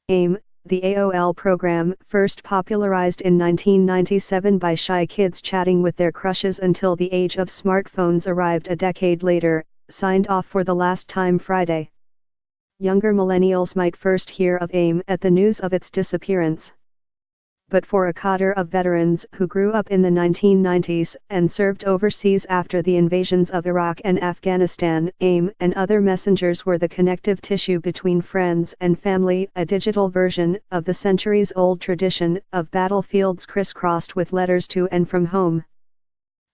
AIM, the AOL program, first popularized in 1997 by shy kids chatting with their crushes until the age of smartphones arrived a decade later, signed off for the last time Friday. Younger millennials might first hear of AIM at the news of its disappearance. But for a cadre of veterans who grew up in the 1990s and served overseas after the invasions of Iraq and Afghanistan, AIM and other messengers were the connective tissue between friends and family, a digital version of the centuries-old tradition of battlefields crisscrossed with letters to and from home.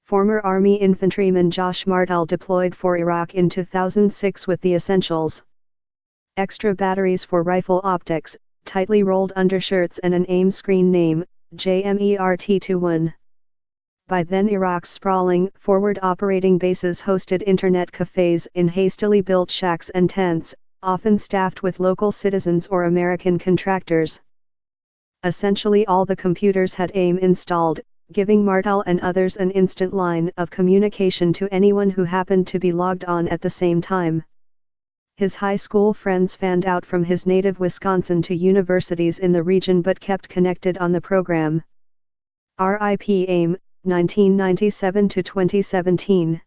Former Army infantryman Josh Martell deployed for Iraq in 2006 with the essentials: extra batteries for rifle optics, tightly rolled undershirts and an AIM screen name, JMERT21. By then Iraq's sprawling, forward-operating bases hosted internet cafes in hastily built shacks and tents, often staffed with local citizens or American contractors. Essentially all the computers had AIM installed, giving Martell and others an instant line of communication to anyone who happened to be logged on at the same time. His high school friends fanned out from his native Wisconsin to universities in the region but kept connected on the program. RIP AIM, 1997 to 2017.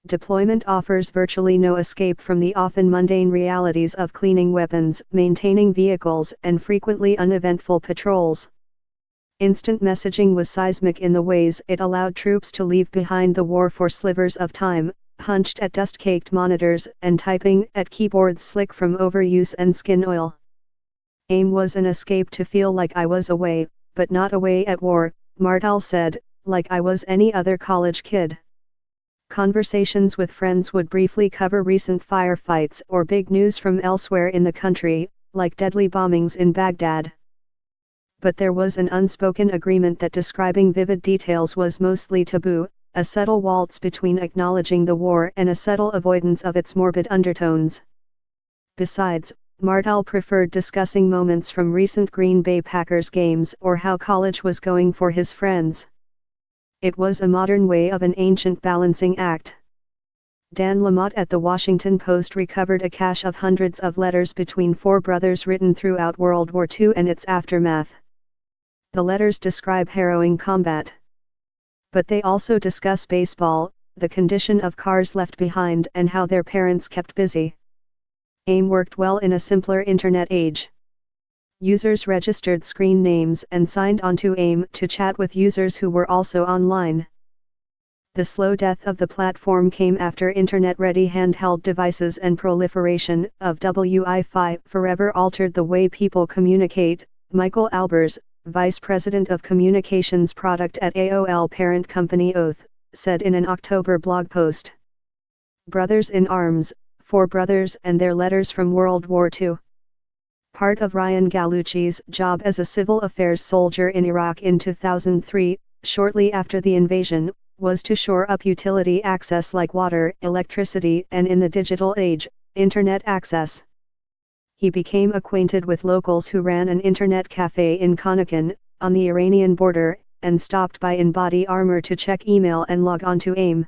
Deployment offers virtually no escape from the often mundane realities of cleaning weapons, maintaining vehicles, and frequently uneventful patrols. Instant messaging was seismic in the ways it allowed troops to leave behind the war for slivers of time, hunched at dust-caked monitors and typing at keyboards slick from overuse and skin oil. AIM was an escape to feel like I was away, but not away at war, Martell said, like I was any other college kid. Conversations with friends would briefly cover recent firefights or big news from elsewhere in the country, like deadly bombings in Baghdad. But there was an unspoken agreement that describing vivid details was mostly taboo, a subtle waltz between acknowledging the war and a subtle avoidance of its morbid undertones. Besides, Martell preferred discussing moments from recent Green Bay Packers games or how college was going for his friends. It was a modern way of an ancient balancing act. Dan Lamott at The Washington Post recovered a cache of hundreds of letters between four brothers written throughout World War II and its aftermath. The letters describe harrowing combat. But they also discuss baseball, the condition of cars left behind and how their parents kept busy. AIM worked well in a simpler internet age. Users registered screen names and signed onto AIM to chat with users who were also online. The slow death of the platform came after internet-ready handheld devices and proliferation of Wi-Fi forever altered the way people communicate, Michael Albers, Vice President of Communications Product at AOL parent company Oath, said in an October blog post. Brothers in Arms, Four Brothers and Their Letters from World War II. Part of Ryan Gallucci's job as a civil affairs soldier in Iraq in 2003, shortly after the invasion, was to shore up utility access like water, electricity, and in the digital age, internet access. He became acquainted with locals who ran an internet cafe in Konakan, on the Iranian border, and stopped by in body armor to check email and log on to AIM.